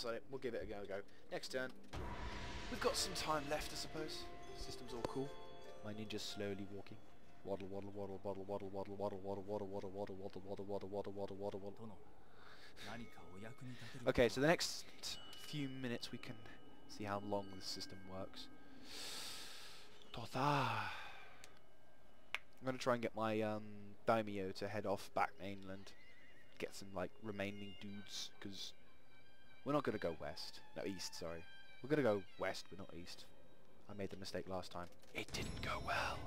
pass on it. We'll give it a go. Next turn. We've got some time left, I suppose. System's all cool. My ninja's slowly walking. Waddle, waddle, waddle, waddle, waddle, waddle, waddle, waddle, waddle, waddle, waddle, waddle, waddle, waddle, waddle, waddle, waddle, waddle. Okay, so the next few minutes we can see how long the system works. Tota! I'm gonna try and get my daimyo to head off back mainland. Get some like remaining dudes, because we're not gonna go west. No, east, sorry. We're gonna go west, but not east. I made the mistake last time. It didn't go well.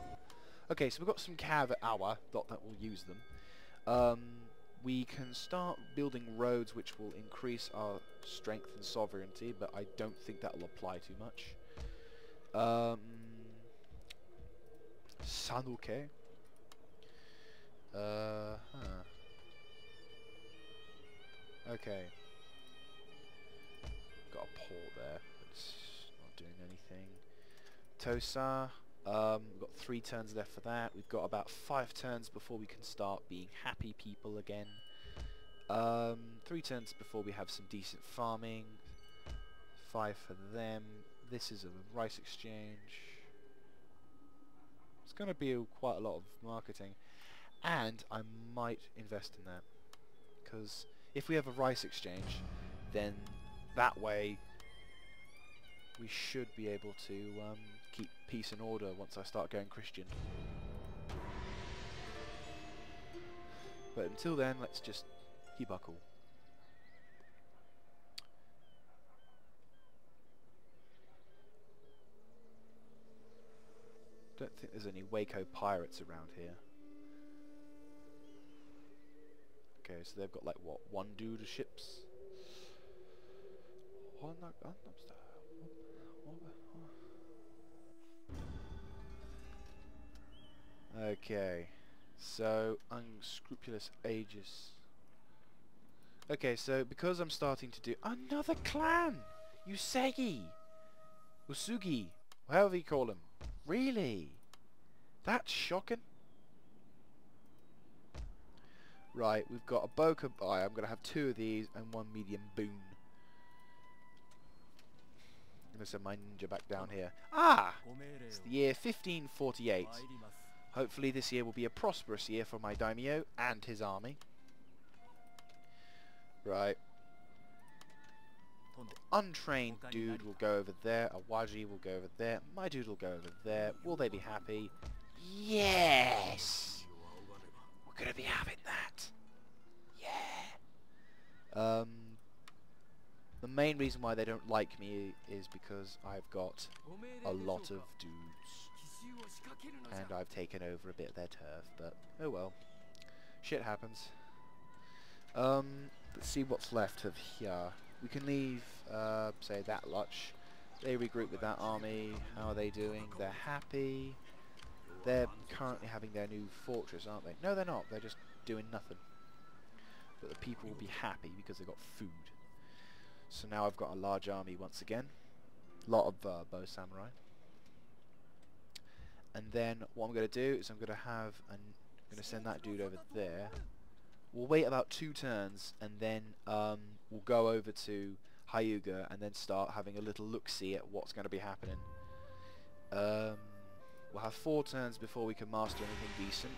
Okay, so we've got some cav at our, not that we'll use them. We can start building roads which will increase our strength and sovereignty, but I don't think that will apply too much. Sanuke. Okay. Got a port there. It's not doing anything. Tosa. We've got 3 turns left for that. We've got about 5 turns before we can start being happy people again. 3 turns before we have some decent farming. 5 for them. This is a rice exchange. It's going to be quite a lot of marketing. And I might invest in that. Because if we have a rice exchange, then that way we should be able to keep peace and order once I start going Christian. But until then, let's just buckle. Don't think there's any Waco pirates around here. Okay, so they've got like what, 1 dude of ships? Okay, so unscrupulous Aegis. Okay, so because I'm starting to do another clan, Usagi, Usugi, however you call him. Really? That's shocking. Right, we've got a Boka Bai. I'm going to have 2 of these and 1 medium boon. I'm going to send my ninja back down here. Ah! It's the year 1548. Hopefully this year will be a prosperous year for my daimyo and his army. Right. The untrained dude will go over there. Awaji will go over there. My dude will go over there. Will they be happy? Yes! We're going to be having that. Yeah! The main reason why they don't like me is because I've got a lot of dudes. And I've taken over a bit of their turf, but oh well. Shit happens. Let's see what's left of here. We can leave, say, that Luch. They regroup with that army. How are they doing? They're happy. They're currently having their new fortress, aren't they? No, they're not. They're just doing nothing. But the people will be happy because they've got food. So now I've got a large army once again. A lot of bow samurai. And then what I'm going to do is I'm going to send that dude over there. We'll wait about 2 turns and then we'll go over to Hyuga and then start having a little look-see at what's going to be happening. We'll have 4 turns before we can master anything decent.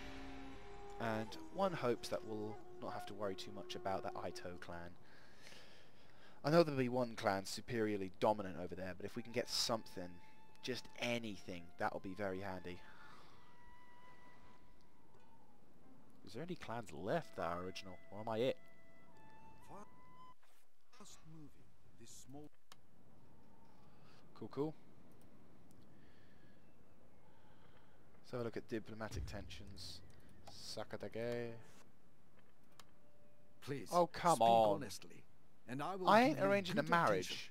And one hopes that we'll not have to worry too much about that Ito clan. I know there'll be one clan superiorly dominant over there, but if we can get something, just anything, that'll be very handy. Is there any clans left that are original, or am I it? Cool, cool. Let's have a look at diplomatic tensions. Sakatake. Please. Oh, come speak on. Honestly, and I ain't arranging a marriage.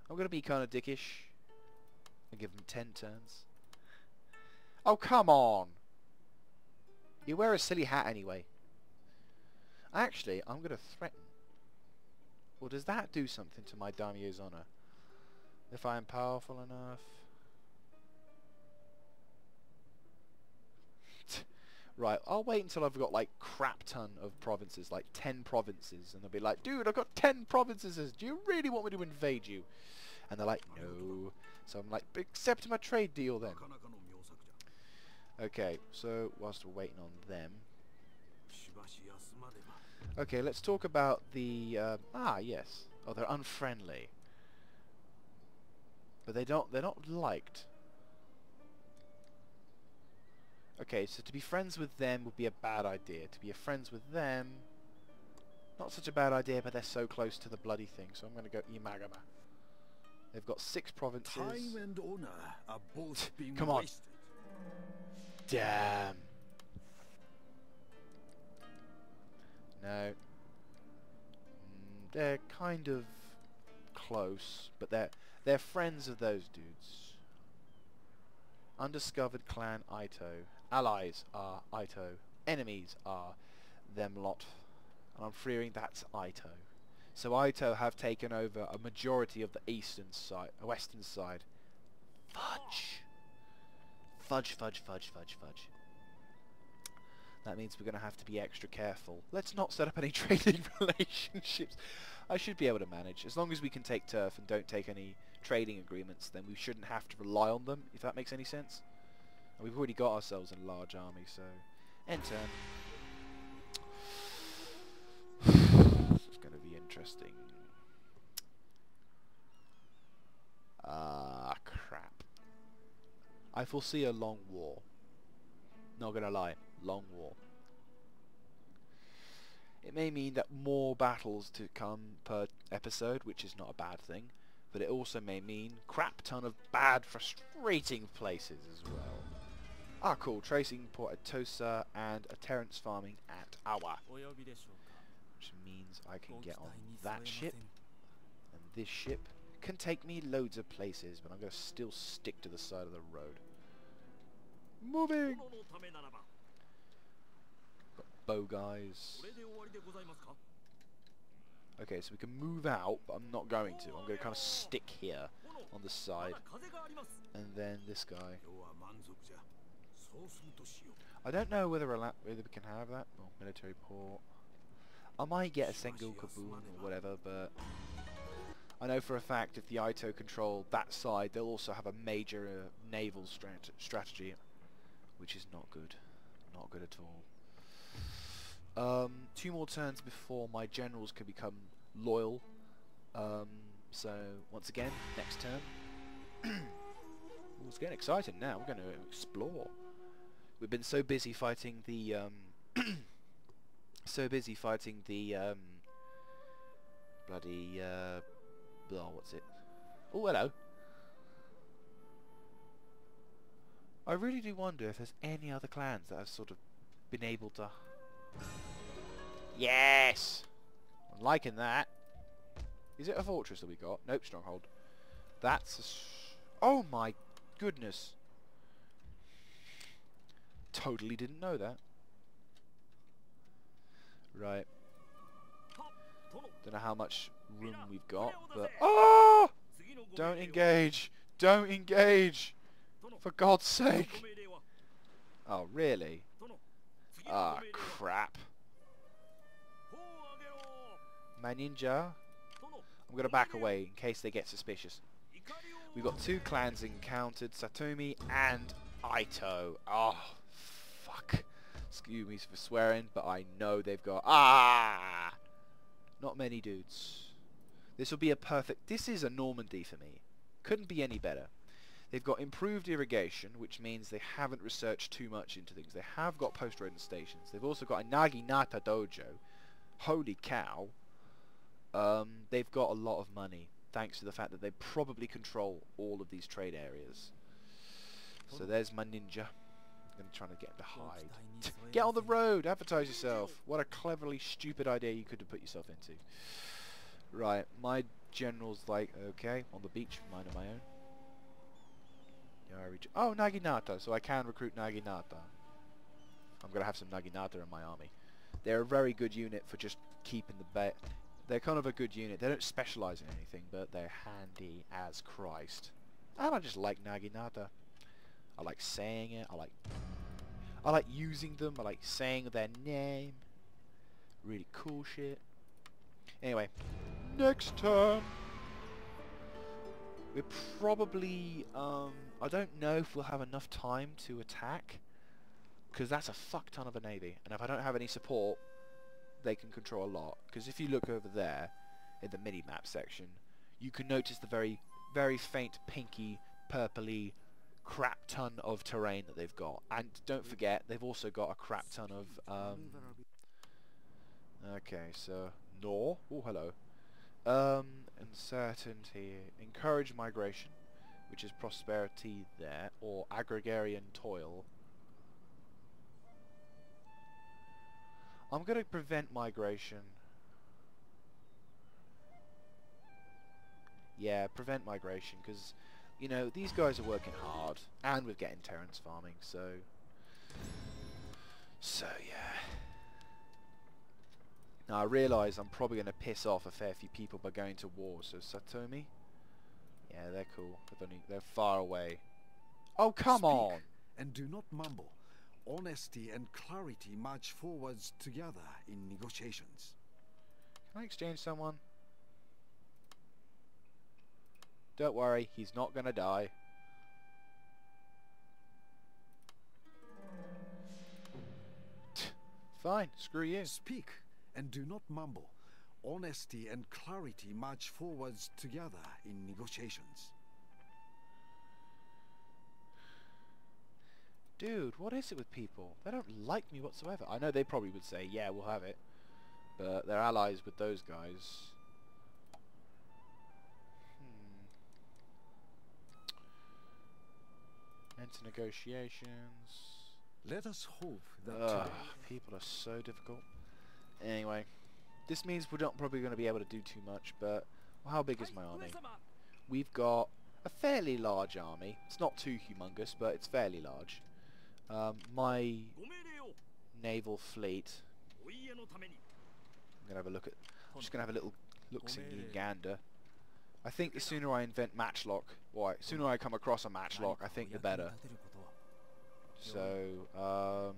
I'm gonna be kind of dickish and give them 10 turns. Oh, come on! You wear a silly hat anyway. Actually, I'm gonna threaten. Or does that do something to my daimyo's honor? If I am powerful enough... Right, I'll wait until I've got like crap ton of provinces, like 10 provinces, and they'll be like, dude, I've got 10 provinces, do you really want me to invade you? And they're like, no. So I'm like, accept my trade deal then. Okay, so whilst we're waiting on them. Okay, let's talk about the, yes. Oh, they're unfriendly. But they're not liked. Okay, so to be friends with them would be a bad idea. To be friends with them, not such a bad idea, but they're so close to the bloody thing. So I'm going to go Imagama. They've got 6 provinces. Time and honor are both being Come on. wasted. Damn. No. They're kind of close, but they're friends of those dudes. Undiscovered clan Ito. Allies are Ito. Enemies are them lot. And I'm fearing that's Ito. So Ito have taken over a majority of the eastern side, western side. Fudge. Fudge, fudge, fudge, fudge, fudge. That means we're going to have to be extra careful. Let's not set up any trading relationships. I should be able to manage. As long as we can take turf and don't take any trading agreements, then we shouldn't have to rely on them, if that makes any sense. And we've already got ourselves a large army, so... End turn. This is going to be interesting. Crap. I foresee a long war. Not gonna lie, long war. It may mean that more battles to come per episode, which is not a bad thing, but it also may mean crap ton of bad, frustrating places as well. Ah, cool. Tracing port at Tosa and a Terrence farming at Awa. Which means I can get on that ship, and this ship can take me loads of places, but I'm going to still stick to the side of the road. Moving! Got bow guys. Okay, so we can move out, but I'm not going to. I'm going to kind of stick here on the side. And then this guy. I don't know whether we can have that. Oh, military port. I might get a Sengoku Kaboom or whatever, but I know for a fact if the Ito control that side, they'll also have a major naval strategy, which is not good. Not good at all. 2 more turns before my generals can become loyal. So once again, next turn. Ooh, it's getting exciting now. We're going to explore. We've been so busy fighting the bloody oh, what's it? Oh, hello. I really do wonder if there's any other clans that have sort of been able to... Yes! I'm liking that. Is it a fortress that we got? Nope, stronghold. That's a oh my goodness. Totally didn't know that. Right. Don't know how much room we've got, but... Oh! Don't engage! Don't engage! For God's sake! Oh, really? Ah, crap. My ninja? I'm gonna back away in case they get suspicious. We've got 2 clans encountered, Satomi and Ito. Oh, fuck. Excuse me for swearing, but I know they've got... Ah! Not many dudes. This will be a perfect... This is a Normandy for me. Couldn't be any better. They've got improved irrigation, which means they haven't researched too much into things. They have got post-rodent stations. They've also got a Naginata dojo. Holy cow. They've got a lot of money, thanks to the fact that they probably control all of these trade areas. So there's my ninja. I'm trying to get him to hide. Get on the road! Advertise yourself! What a cleverly stupid idea you could have put yourself into. Right, my general's like, okay, on the beach, mine of my own. Oh, Naginata, so I can recruit Naginata. I'm going to have some Naginata in my army. They're a very good unit for just keeping the bet. They're kind of a good unit. They don't specialise in anything, but they're handy as Christ. And I just like Naginata. I like saying it. I like using them. I like saying their name. Really cool shit. Anyway, next turn. We're probably, I don't know if we'll have enough time to attack, because that's a fuck ton of a navy, and if I don't have any support, they can control a lot. Because if you look over there, in the mini-map section, you can notice the very, very faint pinky, purpley crap ton of terrain that they've got. And don't forget, they've also got a crap ton of, okay, so, no, oh hello. Uncertainty, encourage migration, which is prosperity there, or agrarian toil. I'm going to prevent migration. Yeah, prevent migration, because, you know, these guys are working hard, and we're getting Terrence farming, so yeah. Now I realise I'm probably going to piss off a fair few people by going to war, so Satomi? Yeah, they're cool. They're far away. Oh, come on! And do not mumble. Honesty and clarity march forwards together in negotiations. Can I exchange someone? Don't worry, he's not going to die. Fine, screw you. Speak and do not mumble. Honesty and clarity march forwards together in negotiations. Dude, what is it with people? They don't like me whatsoever. I know they probably would say, yeah, we'll have it. But they're allies with those guys. Enter negotiations. Let us hope that people are so difficult. Anyway, this means we're not probably going to be able to do too much, but well, how big is my army? We've got a fairly large army. It's not too humongous, but it's fairly large. My naval fleet. I'm gonna have a look at. I'm just gonna have a little look-see gander. I think the sooner I invent matchlock, or sooner I come across a matchlock, I think the better. So,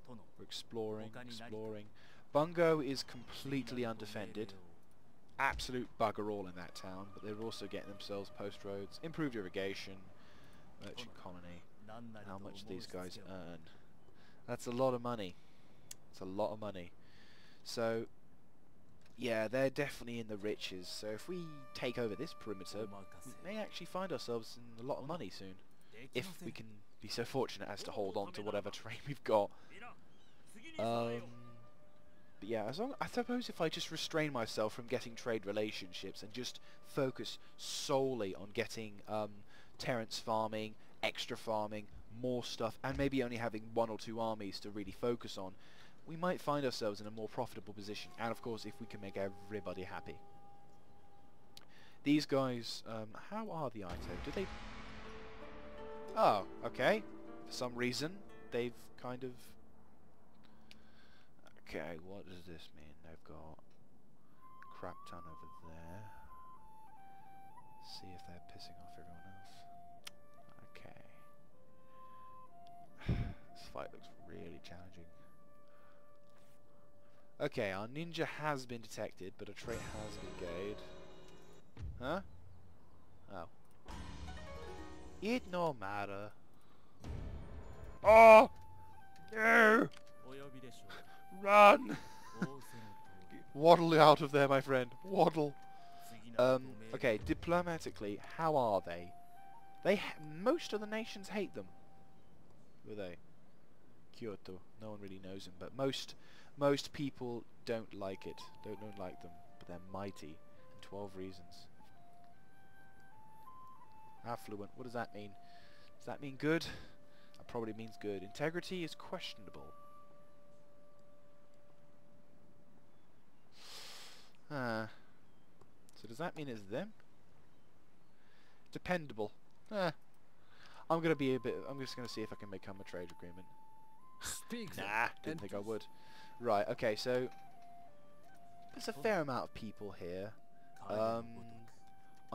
we're exploring. Bungo is completely undefended. Absolute bugger all in that town, but they're also getting themselves post roads, improved irrigation, merchant colony. How much these guys earn? That's a lot of money. It's a lot of money. So, yeah, they're definitely in the riches. So if we take over this perimeter, we may actually find ourselves in a lot of money soon, if we can be so fortunate as to hold on to whatever terrain we've got. But yeah, I suppose if I just restrain myself from getting trade relationships and just focus solely on getting Terrence farming, extra farming, more stuff, and maybe only having 1 or 2 armies to really focus on, we might find ourselves in a more profitable position. And of course, if we can make everybody happy. These guys, how are the Ito? Do they... Oh, okay. For some reason, they've kind of... Okay, what does this mean? They've got a crap ton over there. See if they're pissing off everyone else. Okay. This fight looks really challenging. Okay, our ninja has been detected, but a trait has been gained. Huh? Oh. It no matter. Oh! No! Run! Waddle out of there, my friend. Waddle. Okay, diplomatically, how are they? Most of the nations hate them. Who are they? Kyoto. No one really knows them, but most people don't like it. Don't like them, but they're mighty. And 12 reasons. Affluent. What does that mean? Does that mean good? That probably means good. Integrity is questionable. So does that mean it's them? Dependable. I'm just gonna see if I can become a trade agreement. Nah, didn't think I would. Right, okay, so there's a fair amount of people here. I'm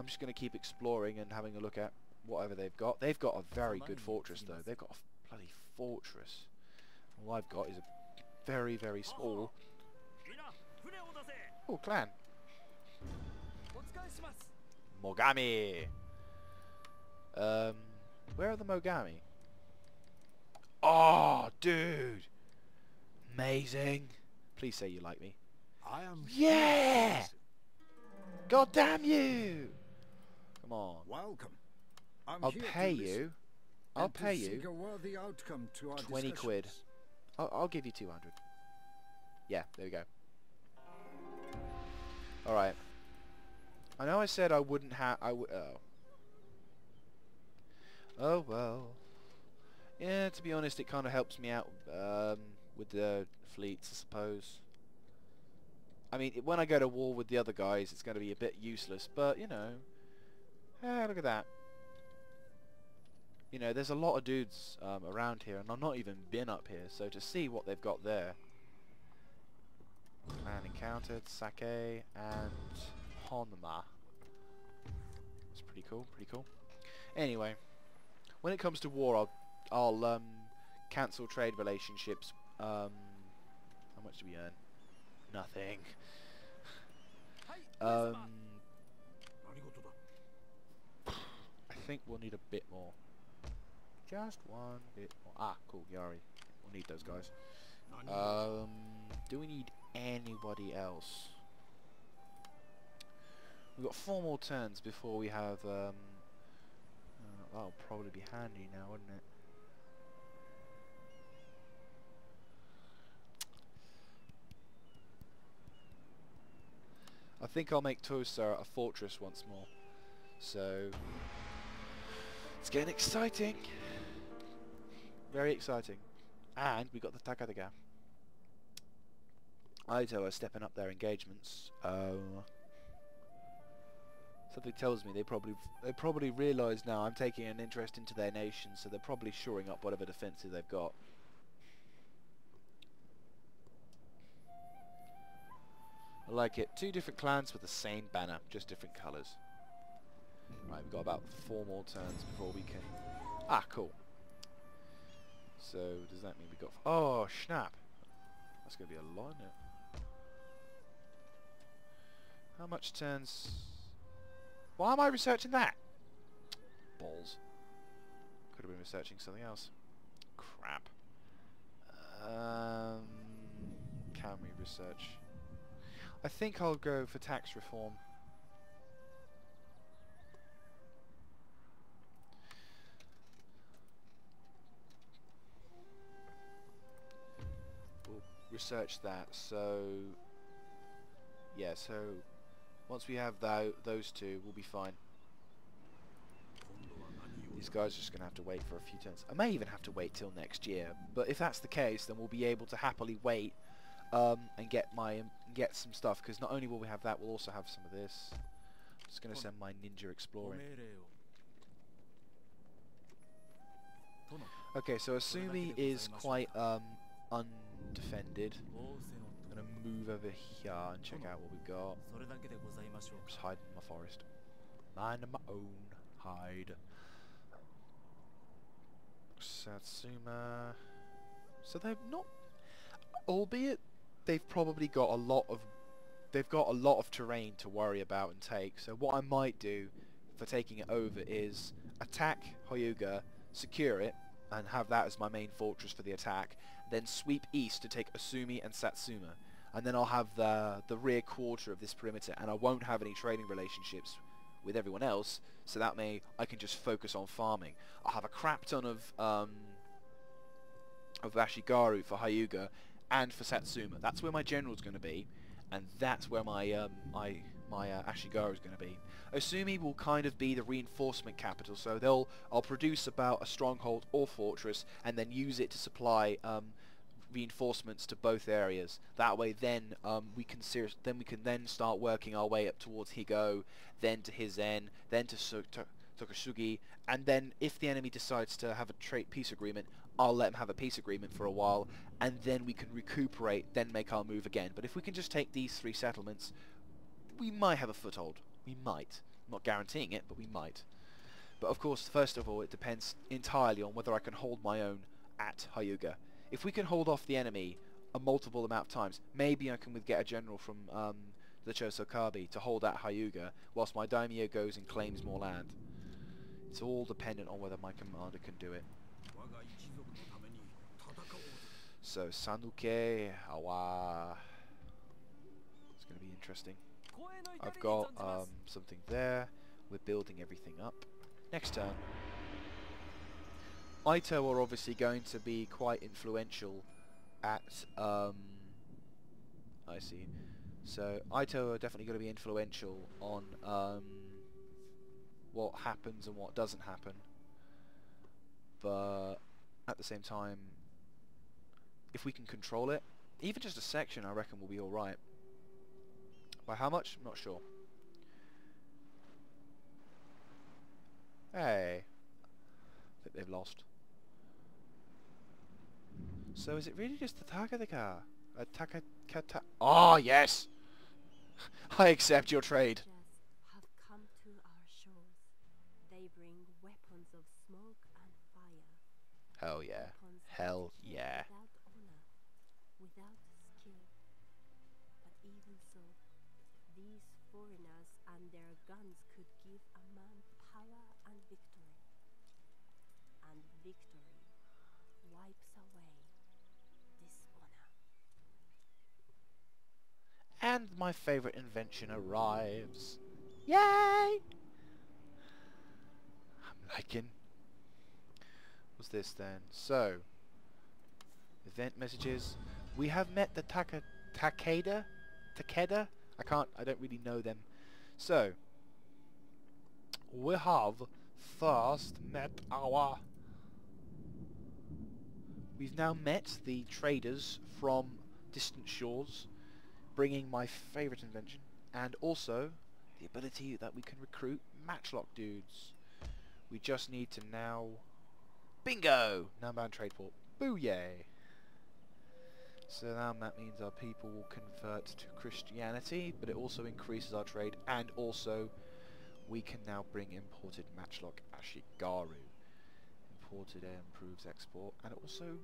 just gonna keep exploring and having a look at whatever they've got. They've got a very good fortress though. They've got a bloody fortress. All I've got is a very, very small... Oh, clan. Mogami! Where are the Mogami? Oh, dude! Amazing! Please say you like me. I am Yeah! God damn you! Come on. welcome. I'm I'll here pay to listen you. I'll and to pay seek you a worthy outcome to our 20 quid. discussions. I'll give you 200. Yeah, there we go. Alright. I know I said I wouldn't have... Oh. Oh, well. Yeah, to be honest, it kind of helps me out with the fleets, I suppose. I mean, when I go to war with the other guys, it's going to be a bit useless, but, you know... look at that. You know, there's a lot of dudes around here, and I've not even been up here, so to see what they've got there... And encountered Sake and Honma. That's pretty cool, pretty cool. Anyway, when it comes to war, I'll cancel trade relationships. How much do we earn? Nothing. I think we'll need a bit more. Just one bit more. Ah, cool, Yari. We'll need those guys. Do we need anybody else? We've got 4 more turns before we have, that'll probably be handy now, wouldn't it? I think I'll make Tosa a fortress once more. So, it's getting exciting. Very exciting. And we got the Takadaga. Aito are stepping up their engagements. Something tells me they probably realise now I'm taking an interest into their nation, so they're probably shoring up whatever defences they've got. I like it. 2 different clans with the same banner, just different colours. Right, we've got about 4 more turns before we can... Ah, cool. So, does that mean we got... Oh, snap! That's going to be a lot, isn't it? How much turns... Why am I researching that? Balls. Could have been researching something else. Crap. Can we research? I think I'll go for tax reform. We'll research that. So, yeah, so once we have those 2, we'll be fine. These guys are just going to have to wait for a few turns. I may even have to wait till next year, but if that's the case, then we'll be able to happily wait and get some stuff, because not only will we have that, we'll also have some of this. I'm just going to send my ninja exploring. Okay, so Asumi is quite undefended. I'm going to move over here and check out what we've got. Just hide in my forest. Mind my own hide. Satsuma. So they've not, albeit they've probably got a lot of terrain to worry about and take. So what I might do for taking it over is attack Hyuga, secure it, and have that as my main fortress for the attack. Then sweep east to take Asumi and Satsuma, and then I'll have the rear quarter of this perimeter, and I won't have any trading relationships with everyone else. So that I can just focus on farming. I'll have a crap ton of Ashigaru for Hyuga and for Satsuma. That's where my general's going to be, and that's where my Ashigaru is going to be. Asumi will kind of be the reinforcement capital, so I'll produce about a stronghold or fortress and then use it to supply reinforcements to both areas. That way, then we can then start working our way up towards Higo, then to Hizen, then to Tokusugi, and then if the enemy decides to have a peace agreement, I'll let them have a peace agreement for a while, and then we can recuperate, then make our move again. But if we can just take these 3 settlements, we might have a foothold. We might. I'm not guaranteeing it, but we might. But of course, first of all, it depends entirely on whether I can hold my own at Hyuga. If we can hold off the enemy a multiple amount of times, maybe I can get a general from the Chosokabe to hold at Hyuga, whilst my daimyo goes and claims more land. It's all dependent on whether my commander can do it. So Sanuke, Awa. It's going to be interesting. I've got something there. We're building everything up. Next turn. Ito are obviously going to be quite influential at I see. So Ito are definitely going to be influential on what happens and what doesn't happen. But at the same time, if we can control it, even just a section, I reckon will be alright. By how much? I'm not sure. Hey. I think they've lost. So is it really just the Takadeka? Oh yes! I accept your trade. Have come to our shores. They bring weapons of smoke and fire. Hell yeah. Weapons Hell that kill yeah. Without honor, without skill. But even so, these foreigners and their guns could give a man power and victory. And victory wipes away dishonor. And my favourite invention arrives. Yay! I'm liking. What's this then? So, event messages. We have met the Takeda? I don't really know them. So, we have first met our... We've now met the traders from distant shores, bringing my favourite invention, and also the ability that we can recruit matchlock dudes. We just need to now... Bingo! Now-bound trade port. Booyah! So now that means our people will convert to Christianity, but it also increases our trade, and also we can now bring imported matchlock Ashigaru. Imported improves export, and it also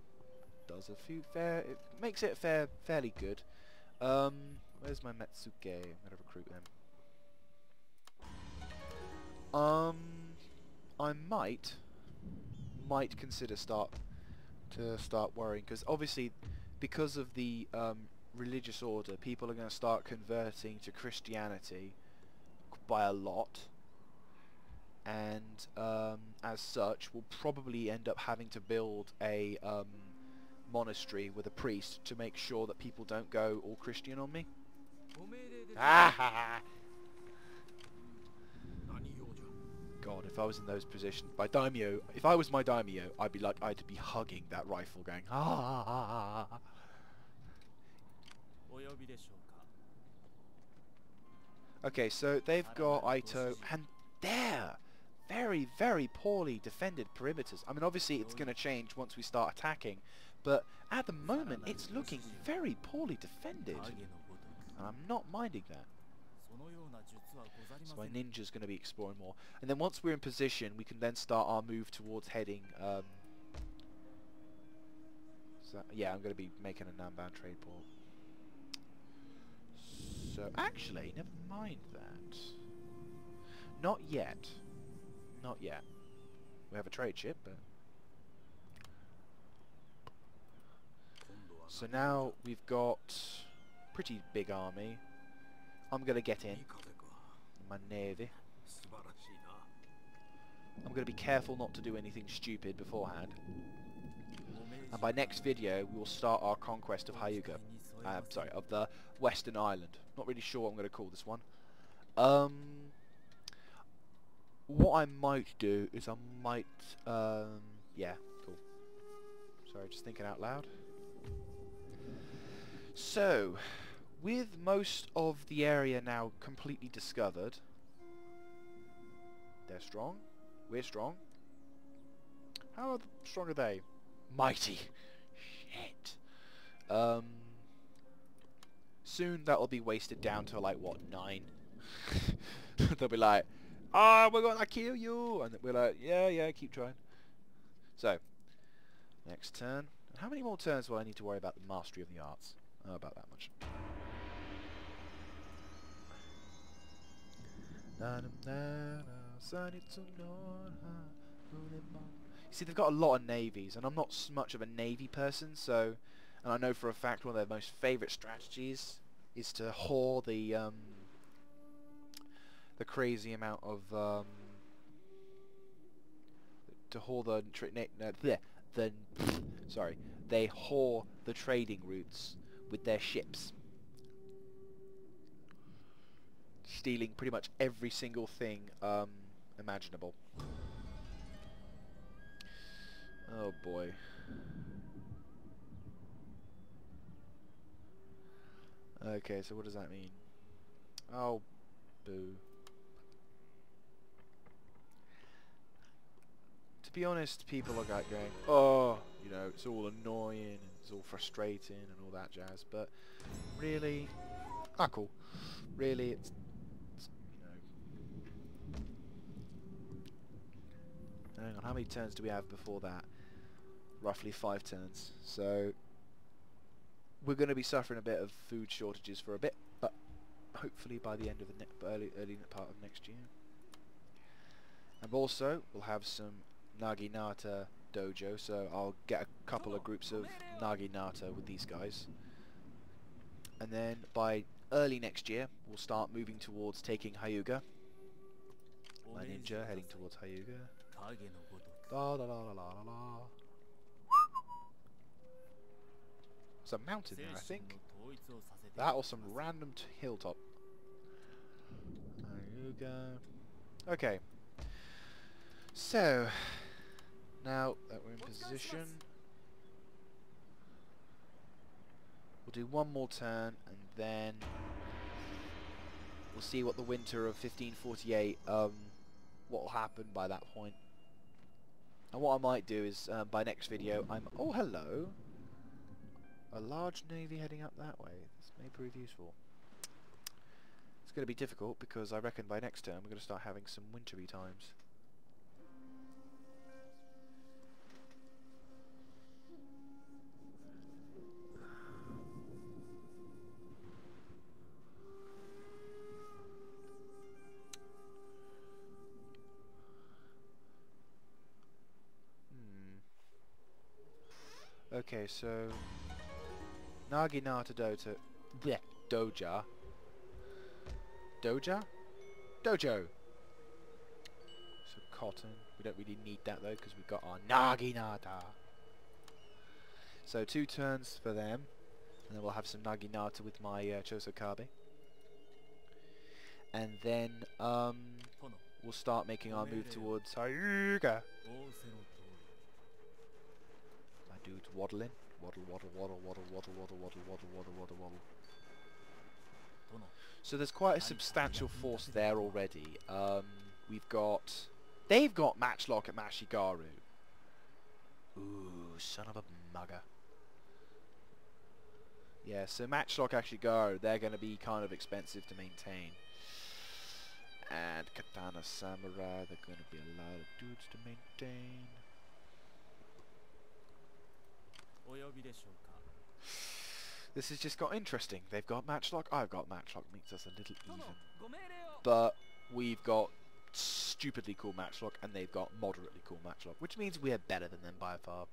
does a few it makes it fairly good. Where's my Metsuke? I'm gonna recruit them. I might consider start worrying, because obviously because of the religious order, people are going to start converting to Christianity by a lot, and as such we'll probably end up having to build a monastery with a priest to make sure that people don't go all Christian on me. God, if I was in those positions, if I was my daimyo, I'd be hugging that rifle going, ah. Okay, so they've got Ito, and they're very, very poorly defended perimeters. I mean, obviously it's going to change once we start attacking, but at the moment it's looking very poorly defended, and I'm not minding that. So my ninja's going to be exploring more, and then once we're in position we can then start our move towards heading yeah, I'm going to be making a Namban trade port. So actually, never mind that. Not yet. Not yet. We have a trade ship, but... So now we've got pretty big army. I'm going to get in. My navy. I'm going to be careful not to do anything stupid beforehand. And by next video, we will start our conquest of Hyuga. Sorry, of the Western Island. Not really sure what I'm going to call this one. What I might do is yeah, cool. Sorry, just thinking out loud. So, with most of the area now completely discovered, they're strong. We're strong. How strong are they? Mighty. Shit. Soon that'll be wasted down to like, what, 9? They'll be like, we're gonna kill you, and we're like, yeah, keep trying. So, Next turn. How many more turns will I need to worry about the mastery of the arts? Oh, about that much. You see, they've got a lot of navies, and I'm not much of a navy person, so... And I know for a fact one of their most favourite strategies is to whore the crazy amount of... to whore sorry. They whore the trading routes with their ships. Stealing pretty much every single thing imaginable. Oh boy. Okay, so what does that mean? Oh, boo. To be honest, people are like going, oh, you know, it's all annoying and it's all frustrating and all that jazz, but really, cool. Really, it's you know. Hang on, how many turns do we have before that? Roughly 5 turns. So we're going to be suffering a bit of food shortages for a bit, but hopefully by the end of the early part of next year. And also, we'll have some Naginata dojo, so I'll get a couple of groups of Naginata with these guys. And then by early next year, we'll start moving towards taking Hyuga. My ninja heading towards Hyuga. La la la la la la. There's a mountain there, I think. That or some random hilltop. Hyuga. Okay. So, now that we're in position, we'll do one more turn, and then we'll see what the winter of 1548, what will happen by that point. And what I might do is, by next video, oh, hello! A large navy heading up that way. This may prove useful. It's going to be difficult, because I reckon by next turn we're going to start having some wintry times. Okay, so Naginata Doja. Doja? Dojo! So cotton. We don't really need that though because we've got our Naginata. So 2 turns for them. And then we'll have some Naginata with my Chosokabe. And then we'll start making our move towards Hyuga. My dude's waddling. Waddle, waddle, waddle, waddle, waddle, waddle, waddle, waddle, waddle, waddle, waddle. So there's quite a substantial force there already. They've got Matchlock at Mashigaru. Ooh, son of a mugger. Yeah, so Matchlock Ashigaru, they're going to be kind of expensive to maintain. And Katana Samurai, they're going to be a lot of dudes to maintain. This has just got interesting. They've got Matchlock, I've got Matchlock, makes us a little even. But we've got stupidly cool Matchlock, and they've got moderately cool Matchlock, which means we're better than them by far.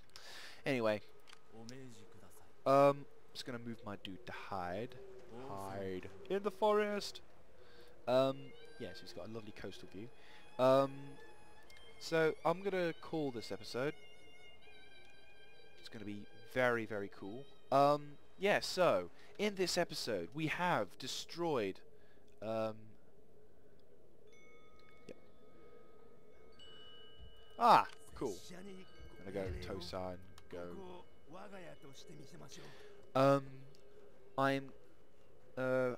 Anyway, just gonna move my dude to hide. Hide in the forest. Yes, he's got a lovely coastal view. So I'm gonna call this episode. It's gonna be very, very cool. Yeah, so in this episode we have destroyed yep. Ah, cool. I'm gonna go Tosa and go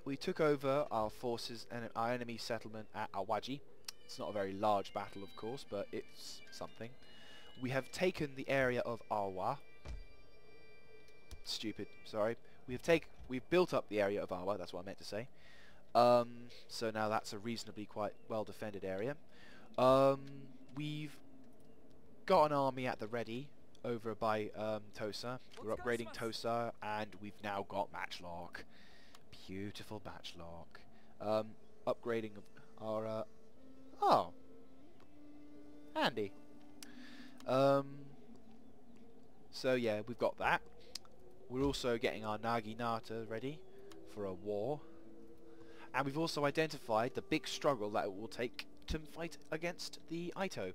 we took over our forces and our enemy settlement at Awaji. It's not a very large battle, of course, but it's something. We have taken the area of Awa. Stupid, sorry. We've built up the area of Awa, that's what I meant to say. So now that's a reasonably quite well defended area. We've got an army at the ready over by Tosa. We're upgrading Tosa, and we've now got Matchlock. Beautiful Matchlock. Upgrading of our... oh! Handy. So yeah, we've got that. We're also getting our Naginata ready for a war. And we've also identified the big struggle that it will take to fight against the Ito.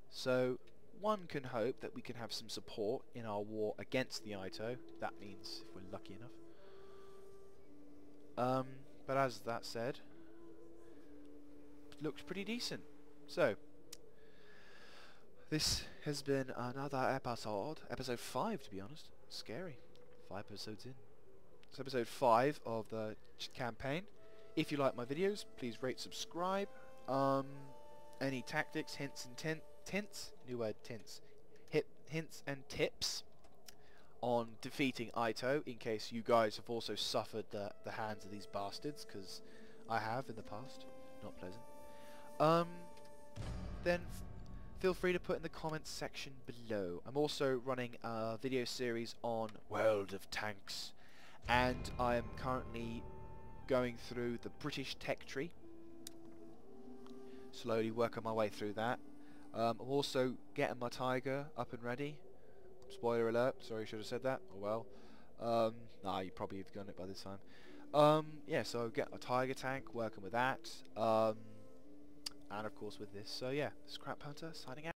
So one can hope that we can have some support in our war against the Ito. That means if we're lucky enough. But as that said, looks pretty decent. So this has been another episode. Episode 5, to be honest. Scary. 5 episodes in. It's episode 5 of the campaign. If you like my videos, please rate, subscribe. Any tactics, hints and tints, new word, tints, hints and tips on defeating Ito, in case you guys have also suffered the hands of these bastards, because I have in the past. Not pleasant. Then feel free to put in the comments section below. I'm also running a video series on World of Tanks, and I am currently going through the British tech tree, slowly working my way through that. I'm also getting my Tiger up and ready. Spoiler alert, sorry, I should have said that. Oh well. Nah, you probably have done it by this time. Yeah, so get a Tiger tank, working with that. And of course with this. So yeah, Scrap Hunter signing out.